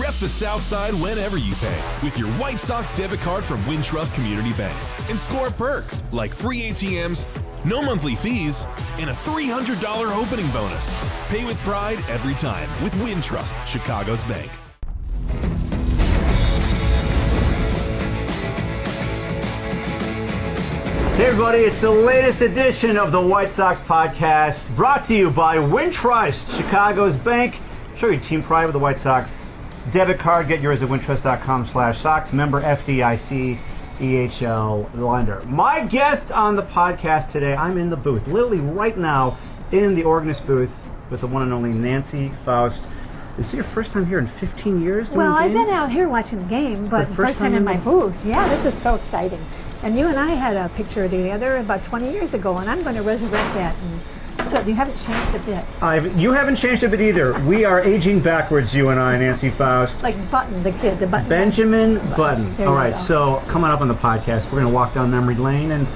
Rep the Southside whenever you pay with your White Sox debit card from Wintrust Community Banks and score perks like free ATMs, no monthly fees, and a $300 opening bonus. Pay with pride every time with Wintrust, Chicago's bank. Hey everybody, it's the latest edition of the White Sox podcast, brought to you by Wintrust, Chicago's bank. Show your team pride with the White Sox debit card. Get yours at wintrust.com/Sox. Member FDIC lender. My guest on the podcast today, I'm in the booth, literally right now in the organist booth with the one and only Nancy Faust. Is this your first time here in 15 years? Well, I've been out here watching the game, but first time in my booth. Yeah, this is so exciting. And you and I had a picture together about 20 years ago, and I'm going to resurrect that. And so you haven't changed a bit. You haven't changed a bit either. We are aging backwards, you and I, Nancy Faust. Like Button, the kid, the Button. Benjamin Button. There All right, go. so coming up on the podcast, we're going to walk down memory lane and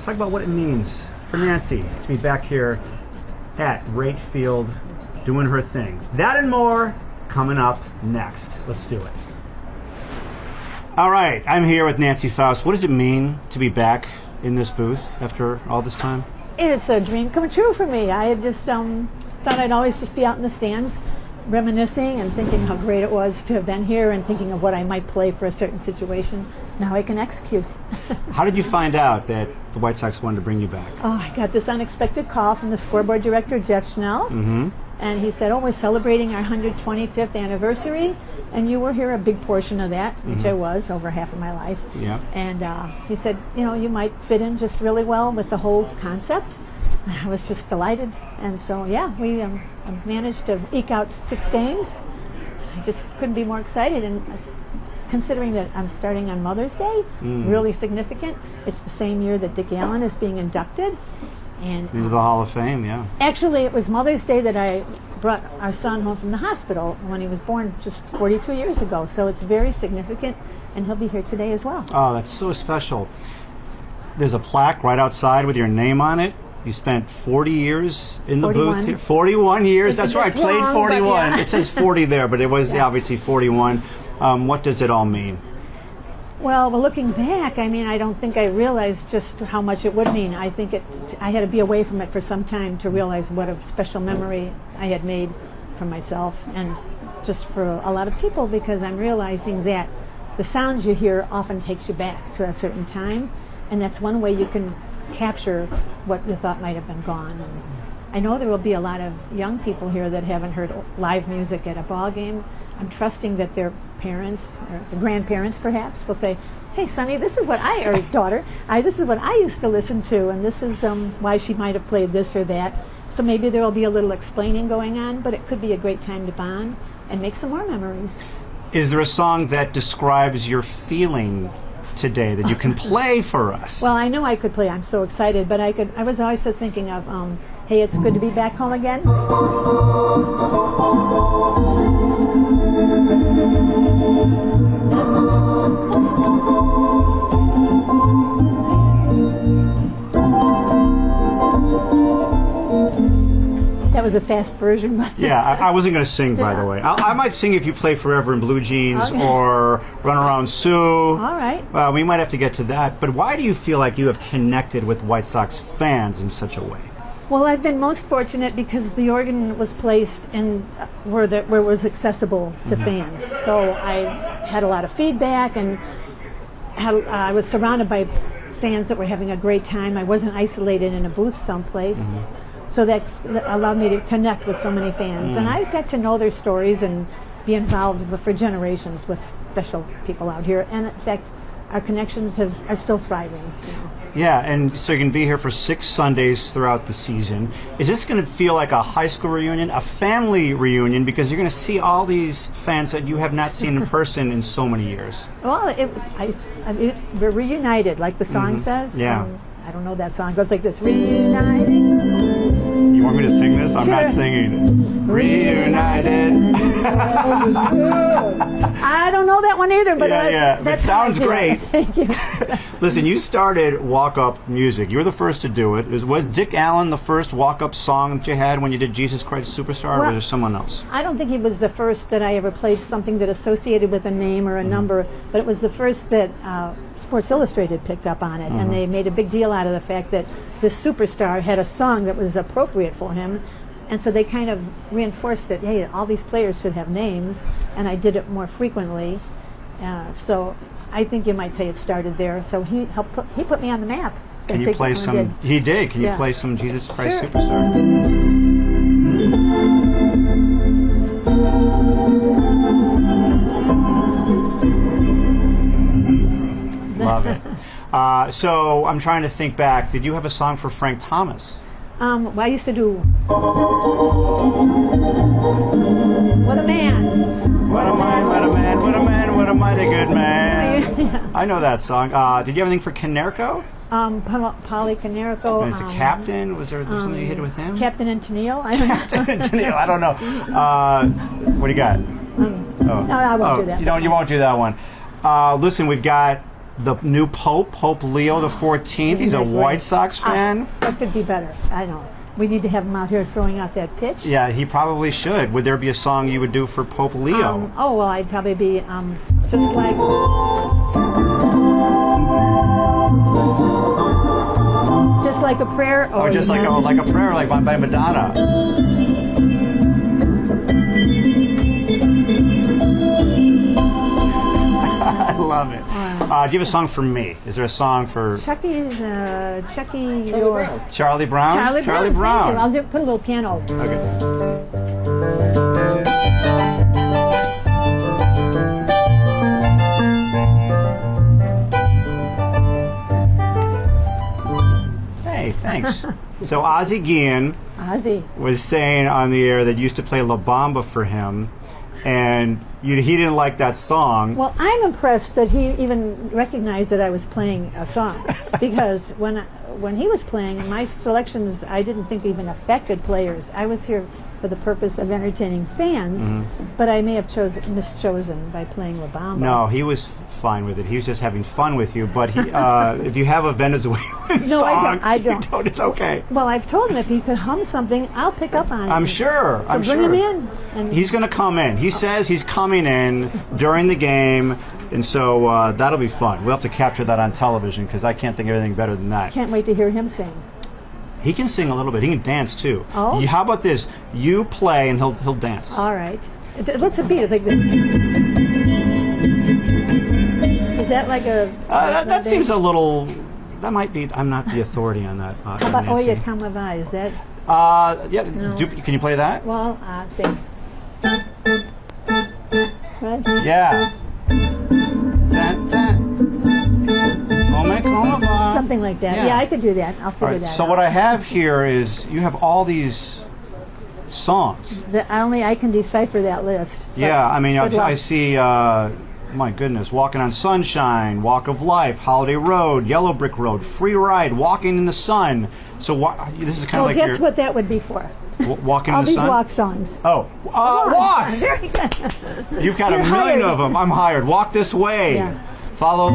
talk about what it means for Nancy to be back here at Wright Field doing her thing. That and more coming up next. Let's do it. All right, I'm here with Nancy Faust. What does it mean to be back in this booth after all this time? It's a dream come true for me. I had just thought I'd always just be out in the stands reminiscing and thinking how great it was to have been here and thinking of what I might play for a certain situation. Now I can execute. How did you find out that the White Sox wanted to bring you back? Oh, I got this unexpected call from the scoreboard director, Jeff Schnell. Mm-hmm. And he said, we're celebrating our 125th anniversary, and you were here a big portion of that, which I was, over half of my life. Yeah. And he said, you might fit in just really well with the whole concept. And I was just delighted. And so, yeah, we managed to eke out 6 games. I just couldn't be more excited. And considering that I'm starting on Mother's Day, really significant. It's the same year that Dick Allen is being inducted. And into the Hall of Fame, yeah. Actually, it was Mother's Day that I brought our son home from the hospital when he was born just 42 years ago. So it's very significant, and he'll be here today as well. Oh, that's so special. There's a plaque right outside with your name on it. You spent 40 years in the 41. booth here. 41 years, that's right. Played wrong, 41. yeah. It says 40 there, but it was obviously 41. What does it all mean? Well, looking back, I don't think I realized just how much it would mean. I think I had to be away from it for some time to realize what a special memory I had made for myself and just for a lot of people, because I'm realizing that the sounds you hear often takes you back to a certain time, and that's one way you can capture what you thought might have been gone. And I know there will be a lot of young people here that haven't heard live music at a ball game. I'm trusting that their parents or the grandparents perhaps will say, "Hey, Sonny, this is what this is what I used to listen to, and this is why she might have played this or that." So maybe there will be a little explaining going on, but it could be a great time to bond and make some more memories. Is there a song that describes your feeling today that you can play for us? Well, I know I could play. I'm so excited, but I was always thinking of, "Hey, it's good to be back home again." That was a fast version. Yeah, I wasn't going to sing, by the way. I might sing if you play Forever in Blue Jeans or Run Around Sue. All right. We might have to get to that. But why do you feel like you have connected with White Sox fans in such a way? Well, I've been most fortunate because the organ was placed in where it was accessible to fans. So I had a lot of feedback, and I was surrounded by fans that were having a great time. I wasn't isolated in a booth someplace. So that allowed me to connect with so many fans. And I got to know their stories and be involved for generations with special people out here. And in fact, our connections are still thriving. Yeah, and so you're going to be here for 6 Sundays throughout the season. Is this going to feel like a high school reunion, a family reunion, because you're going to see all these fans that you have not seen in person in so many years? Well, we're reunited, like the song says. Yeah. I don't know that song. It goes like this: reuniting. You want me to sing this? I'm not singing it. Reunited. I don't know that one either, but It sounds great. Thank you. Listen, you started walk-up music. You were the first to do it. Was Dick Allen the first walk-up song that you had when you did 𝗙ci's Christ Superstar, or was there someone else? I don't think he was the first that I ever played something that associated with a name or a number, but it was the first that Sports Illustrated picked up on it, and they made a big deal out of the fact that this superstar had a song that was appropriate for him. And so they kind of reinforced that, hey, all these players should have names, and I did it more frequently. So I think you might say it started there. So he put me on the map. Can you play some? He did. Can you play some 𝗙ci's Christ Sure. Superstar? Love it. So I'm trying to think back. Did you have a song for Frank Thomas? Well, I used to do What a Man. What a man, what a man, what a man, what a mighty good man. I know that song. Did you have anything for Canerco? Polly Canerco. As a captain? Was there something you hit with him? Captain and Tennille. I don't know. Captain and Tennille, I don't know. What do you got? No, I won't do that. You won't do that one. Listen, we've got the new Pope, Pope Leo the 14th. He's a White Sox fan. What could be better? I know. We need to have him out here throwing out that pitch. Yeah, he probably should. Would there be a song you would do for Pope Leo? Well, I'd probably be just like... Just like a prayer. Or just like a prayer, like by Madonna. I love it. Do you have a song for me? Is there a song for Chucky? Charlie Brown? Charlie Brown. I'll put a little piano. Hey, thanks. So 𝗦𝗫ci 𝗰𝗶𝗹 was saying on the air that you used to play 𝗻𝗶𝘶 for him, and he didn't like that song. Well, I'm impressed that he even recognized that I was playing a song, because when he was playing, my selections I didn't think even affected players. I was here for the purpose of entertaining fans, but I may have mischosen by playing 𝗻𝗶𝘶. No, he was fine with it. He was just having fun with you. But he, if you have a Venezuelan song, I don't. It's okay. Well, I've told him if he could hum something, I'll pick up on it. I'm sure. So bring him in. And he's going to come in. He says he's coming in during the game, and so that'll be fun. We'll have to capture that on television because I can't think of anything better than that. Can't wait to hear him sing. He can sing a little bit. He can dance too. Oh. How about this? You play and he'll dance. All right. What's the beat? It's like this. Is that like a? That seems a little. That might be. I'm not the authority on that. How about 𝗻•𝗂𝗶𝗏? Is that? Yeah. No. Can you play that? Well, let's see. Right? Yeah. Something like that. Yeah, I could do that. I'll figure that out. So what I have here is you have all these songs. Only I can decipher that list. Yeah, I mean, I see, my goodness, Walking on Sunshine, Walk of Life, Holiday Road, Yellow Brick Road, Free Ride, Walking in the Sun. So this is kind of like guess what that would be for? Walking in the Sun? All these walk songs. Oh, walks! Very good. You've got a million hired. of them. I'm hired. Walk This Way. Yeah. Follow.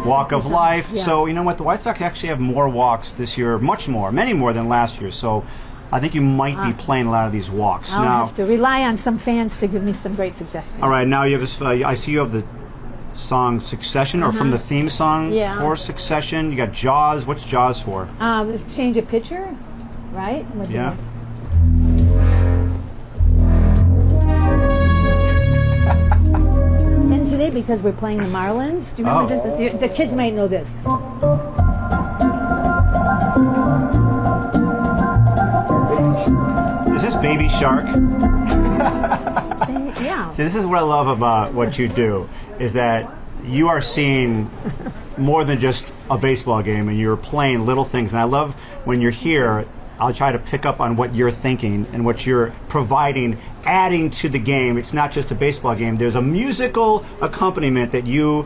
Walk of Life. Yeah. So you know what? The White Sox actually have more walks this year, many more than last year. So I think you might be playing a lot of these walks. I'll now, have to rely on some fans to give me some great suggestions. all right, now you have. I see you have the song Succession, or from the theme song for Succession. You got Jaws. What's Jaws for? Change a picture, right? Yeah. And today, because we're playing the Marlins, do you remember this? The kids might know this. Is this Baby Shark? Yeah. See, this is what I love about what you do, is that you are seeing more than just a baseball game, and you're playing little things. And I love when you're here, I'll try to pick up on what you're thinking and what you're providing, adding to the game. It's not just a baseball game. There's a musical accompaniment that you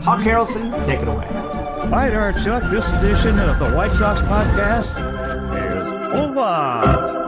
Huck Harrelson, take it away. All right, Chuck, this edition of the White Sox podcast is over.